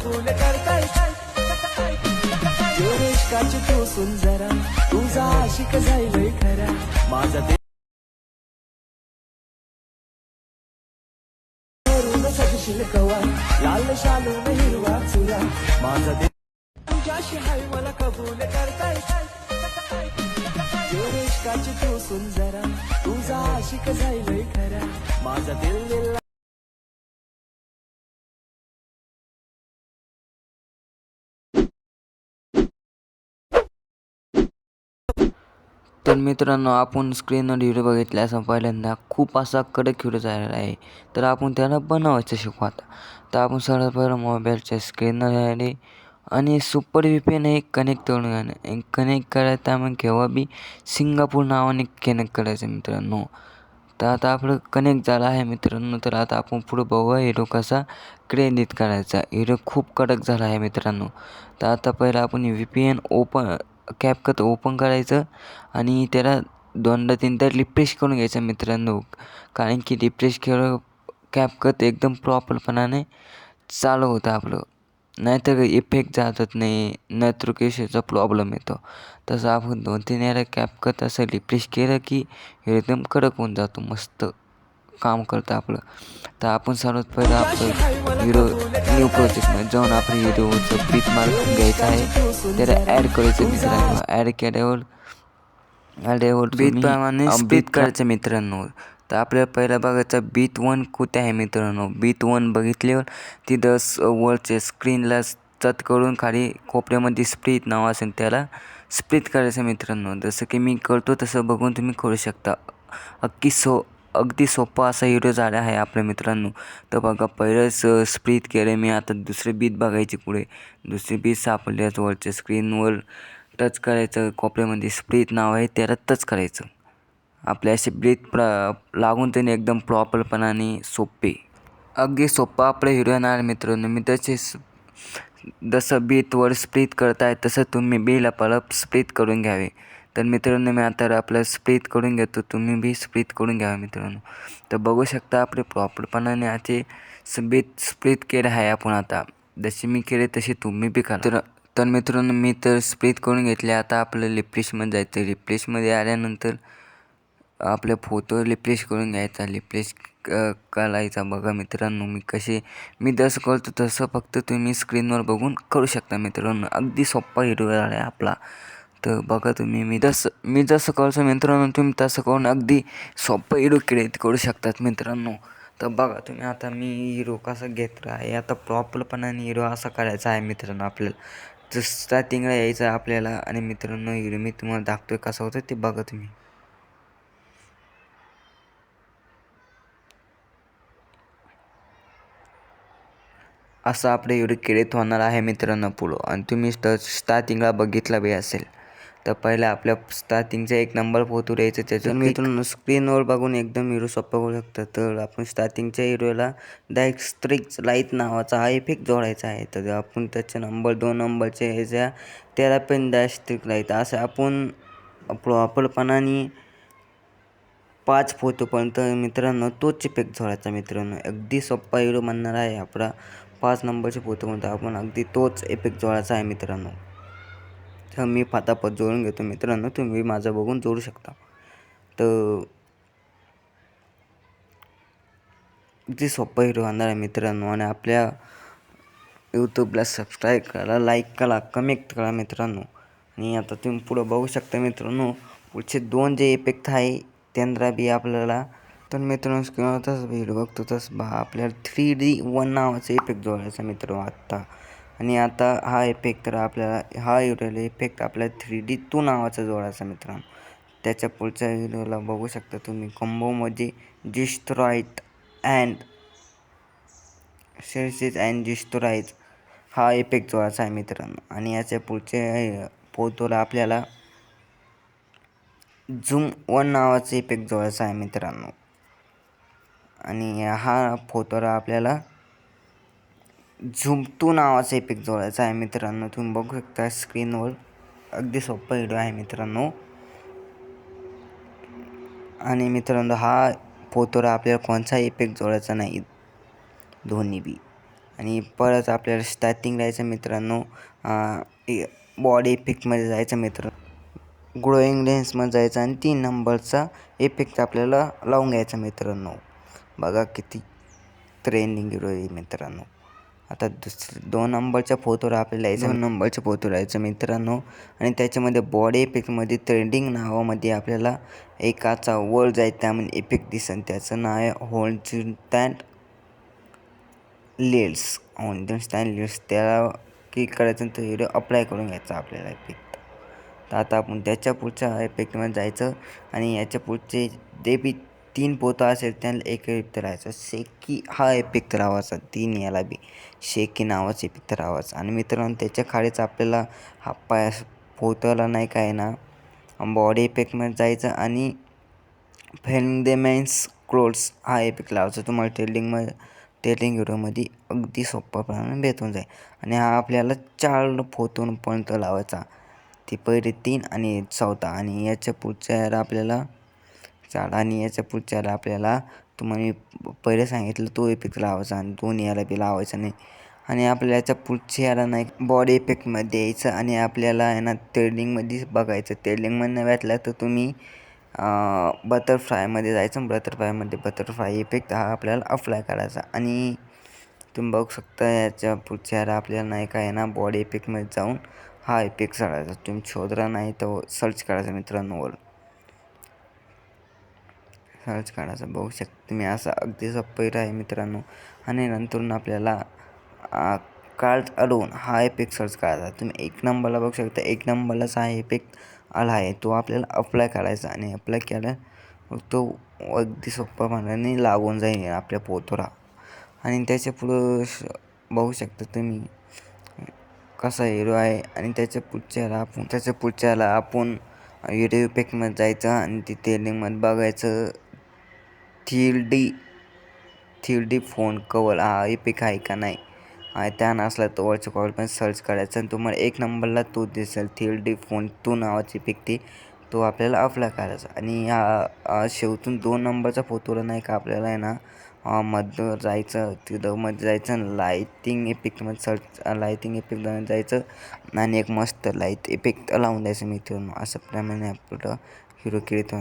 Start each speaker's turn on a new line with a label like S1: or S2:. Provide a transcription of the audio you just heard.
S1: कबूल करताय इश्काची तू सुंदरा तुझा आशिक जाईल खरा माझा सजशील कवा लाल शालून हिरवा चुरा माझा तुझ्याशी हाय मला कबूल करताय इश्काची तू सुंदरा तुझा आशिक जाईल खरा माझा दिल
S2: तर मित्रांनो, आपण स्क्रीनवर व्हिडिओ बघितला असं पहिल्यांदा खूप असा कडक व्हिडिओ झालेला आहे. तर आपण त्याला बनवायचं शिकू आता. तर आपण सर्वात पहिलं मोबाईलच्या स्क्रीनवर आले आणि सुपर VPN हे कनेक्ट करून घ्यायचं. कनेक्ट करायचं मग केव्हा बी सिंगापूर नावाने कनेक्ट करायचं मित्रांनो. तर आता आपलं कनेक्ट झालं आहे मित्रांनो. तर आता आपण पुढं बघूया व्हिडिओ कसा क्रेडिट करायचा. व्हिडिओ खूप कडक झाला आहे मित्रांनो. तर आता पहिलं आपण VPN CapCut ओपन करायचं आणि त्याला 2दा-3दा रिफ्रेश करून घ्यायचं मित्रांनो. कारण की रिफ्रेश केलं CapCut एकदम प्रॉपरपणाने चालू होतं आपलं. नाहीतर इफेक्ट जातात नाही, नोटिफिकेशनचा प्रॉब्लेम येतो. तसं आपण 2-3 वेळा CapCut असं रिफ्रेश केलं की एकदम कडक होऊन जातो, मस्त काम करतं आपलं. तर आपण सर्वात पहिलं आपलं व्हिडिओ न्यू प्रोजेक्टमध्ये जाऊन आपल्या व्हिडिओचं बीट मार्क घ्यायचं आहे, त्याला ॲड करायचं मित्रांनो. ॲड केल्यावर बीटप्रमाणे स्प्लिट करायचं मित्रांनो. तर आपल्याला पहिला बघायचा बीट 1 कुठे आहे मित्रांनो. बीट 1 बघितल्यावर तिथं वरच्या स्क्रीनला टच करून खाली कोपऱ्यामध्ये स्प्लिट नाव असेल त्याला स्प्लिट करायचं मित्रांनो. जसं की मी करतो तसं बघून तुम्ही करू शकता. अगदी सोपा असा व्हिडिओ झाला आहे आपल्या मित्रांनो. तर बघा पहिलंच स्प्लिट केलं मी. आता दुसरे बीट बघायची पुढे. दुसरी बीट सापडल्याच वरच्या स्क्रीनवर टच करायचं, कोपऱ्यामध्ये स्प्लिट नाव आहे त्याला टच करायचं. आपल्या असे ब्रीथ लागून त्याने एकदम प्रॉपरपणाने सोपे अगदी सोपा आपला व्हिडिओ येणार मित्रांनो. मी जसं बीटवर स्प्लिट करताय तसं तुम्ही बीला परत स्प्लिट करून घ्यावे. तर मित्रांनो मी आता आपलं स्प्लिट करून घेतो, तुम्ही बी स्प्लिट करून घ्यावे मित्रांनो. तर बघू शकता आपले प्रॉपरपणाने आते स्प्लिट केले आहे आपण. आता जशी मी केले तशी तुम्ही बी करा. तर मित्रांनो मी तर स्प्लिट करून घेतले. आता आपलं रिफ्रेशमध्ये जायचं. रिफ्रेशमध्ये आल्यानंतर आपल्या फोटो रिफ्रेश करून घ्यायचा. रिफ्रेश करायचा. बघा मित्रांनो मी जसं करतो तसं फक्त तुम्ही स्क्रीनवर बघून करू शकता मित्रांनो. अगदी सोपा व्हिडिओ झाला आहे आपला. तर बघा तुम्ही मी जसं करतो मित्रांनो तुम्ही तसं करून अगदी सोपा व्हिडिओ क्रिएट करू शकतात मित्रांनो. तर बघा तुम्ही आता मी हिरो कसा घेतला आहे. आता प्रॉपरपणाने हिरो असा करायचा आहे मित्रांनो आपल्याला. तर स्टार्टिंगला यायचं आहे आपल्याला आणि मित्रांनो हिरो मी तुम्हाला दाखतोय कसा होतं ते बघा तुम्ही. असं आपले व्हिडिओ क्रिएट होणार आहे मित्रांनो पुढं. आणि तुम्ही स्टार्टिंगला बघितला बी असेल. तर पहिला आपल्या स्टार्टिंगचा 1 नंबर फोटो द्यायचा. त्याचं मित्रांनो स्क्रीनवर बघून एकदम हिरो सोपा करू शकता. तर आपण स्टार्टिंगच्या हिरोला डायरेक्ट स्ट्रिक्स लाईट नावाचा हा इफेक्ट जोडायचा आहे. तर आपण त्याच्या 2 नंबरच्या ह्याच्या त्याला पण डायरेक्ट स्ट्रिक लाईट असं आपण प्रॉपरपणाने 5 फोटोपर्यंत मित्रांनो तोच इफेक्ट जोडायचा मित्रांनो. अगदी सोपा व्हिडिओ बनणार आहे आपला. 5 नंबरचे फोटोपर्यंत आपण अगदी तोच इफेक्ट जोडायचा आहे मित्रांनो. तर मी फटाफट जोडून घेतो मित्रांनो, तुम्ही माझं बघून जोडू शकता. तर अगदी सोपा व्हिडिओ बनणार आहे मित्रांनो. आणि आपल्या यूट्यूबला सबस्क्राईब करा, लाईक करा, कमेंट करा मित्रांनो. आणि आता तुम्ही पुढं बघू शकता मित्रांनो पुढचे 2 जे इफेक्ट आहे त्यांना बी आपल्याला. तर मित्रांनो स्क्रीनवर तसं व्हिडिओ बघतो तसं आपल्याला 3D1 नावाचा इफेक्ट जोडायचा मित्रांनो आत्ता. आणि आता हा इफेक्ट तर आपल्याला हा व्हिडिओला इफेक्ट आपल्याला 3D2 नावाचा जोडायचा मित्रांनो. त्याच्या पुढच्या व्हिडिओला बघू शकता तुम्ही कॉम्बोमध्ये डिस्ट्रॉइट अँड सेल्सिस अँड डिस्ट्रॉइज हा इफेक्ट जोडायचा आहे मित्रांनो. आणि याच्या पुढच्या फोटोला आपल्याला झूम 1 नावाचा इफेक्ट जोडायचा आहे मित्रांनो. आणि हा फोटोला आपल्याला झूम 2 नावाचा इफेक्ट जोडायचा आहे मित्रांनो. तुम्ही बघू शकता स्क्रीनवर. अगदी सोपा व्हिडिओ आहे मित्रांनो. आणि मित्रांनो हा फोटोला आपल्याला कोणताही इफेक्ट जोडायचा नाही, दोन्ही बी. आणि परत आपल्याला स्टार्टिंग राहायचं मित्रांनो, बॉडी इफेक्टमध्ये जायचं मित्र, ग्लोईंग लेन्समध्ये जायचं आणि 3 नंबरचा इफेक्ट आपल्याला लावून घ्यायचा मित्रांनो. बघा किती ट्रेंडिंग हिरो आहे मित्रांनो. आता 2 नंबरच्या फोटोवर आपल्याला यायचं, 2 नंबरच्या फोटोवर यायचं मित्रांनो. आणि त्याच्यामध्ये बॉडी इफेक्टमध्ये ट्रेंडिंग नावामध्ये आपल्याला एकाचा वर जाईल त्यामध्ये इफेक्ट दिसेल, त्याचं नाव आहे होल्डन्स्टाईन लेन्स. होल्डन्स्टाईन लेन्स त्याला क्लिक करायचं तर व्हिडिओ अप्लाय करून घ्यायचा आपल्याला इफेक्ट. तर आता आपण त्याच्या पुढच्या इफेक्टमध्ये जायचं आणि याच्या पुढचे जे बी 3 फोटो असेल त्यांना एक इफेक्ट राहायचा. शेकी हा इफेक्ट राहायचा, 3 याला बी शेकी नावाचा इफेक्ट राहायचा. आणि मित्रांनो त्याच्या खालीच आपल्याला हा पाय फोटोला नाही काय ना बॉडी इफेक्टमध्ये जायचं आणि फेंडेमेन्स क्लोथ्स हा इफेक्ट लावायचा. तुम्हाला टेलिंग व्हिडिओमध्ये अगदी सोप्याप्रमाणे भेटून जाईल. आणि हा आपल्याला 4 फोटोपर्यंत लावायचा, ती पहिले 3 आणि चौथा. आणि याच्या पुढच्या आपल्याला 4 आणि याच्या पुढच्याला आपल्याला तुम्हाला पहिले सांगितलं तो इफेक्ट लावायचा आणि 2 याला बी लावायचा नाही. आणि आपल्याला याच्या पुढच्या याला नाही बॉडी इफेक्टमध्ये यायचं आणि आपल्याला आहे ना ट्रेडिंगमध्ये बघायचं. ट्रेडिंगमध्ये नाही भेटला तर तुम्ही बटरफ्लायमध्ये जायचं. बटरफ्लाय इफेक्ट हा आपल्याला अप्लाय करायचा. आणि तुम्ही बघू शकता याच्या पुढच्या याला आपल्याला नाही काय ना बॉडी इफेक्टमध्ये जाऊन हा इफेक्ट काढायचा. तुम्ही शोधला नाही तर सर्च करायचा मित्रांनो, वर सर्च काढायचं. बघू शकता तुम्ही असं अगदी सोपं आहे मित्रांनो. आणि नंतर आपल्याला कार्ड अडवून हा इफेक्ट सर्च करायचा. तुम्ही 1 नंबरला बघू शकता, 1 नंबरलाच हा इफेक्ट आला आहे, तो आपल्याला अप्लाय करायचा. आणि अप्लाय केला तो अगदी सोप्यापणाने लागून जाईल आपल्या फोटोला. आणि त्याच्या पुढं बघू शकता तुम्ही कसा हिरो आहे. आणि त्याच्या पुढच्याला आपण व्हिडिओ इफेक्टमध्ये जायचं आणि तिथे लिंकमध्ये बघायचं 3D फोन कवर हा इफेक्ट आहे का नाही. त्या नसला तर वरच्या कॉल पण सर्च करायचा आणि तुम्हाला 1 नंबरला तो दिसेल 3D फोन 2 नावाची इफेक्ट, तो आपल्याला अप्लाय करायचा. आणि शेवटून 2 नंबरचा फोटोला नाही का आपल्याला आहे ना मध्ये जायचं, तिथं मध्ये जायचं, लाईटिंग इफेक्टमध्ये जायचं आणि एक मस्त लाईट इफेक्ट लावून द्यायचं मित्रांनो. असं प्रमाणे आपलं हिरो क्रिएट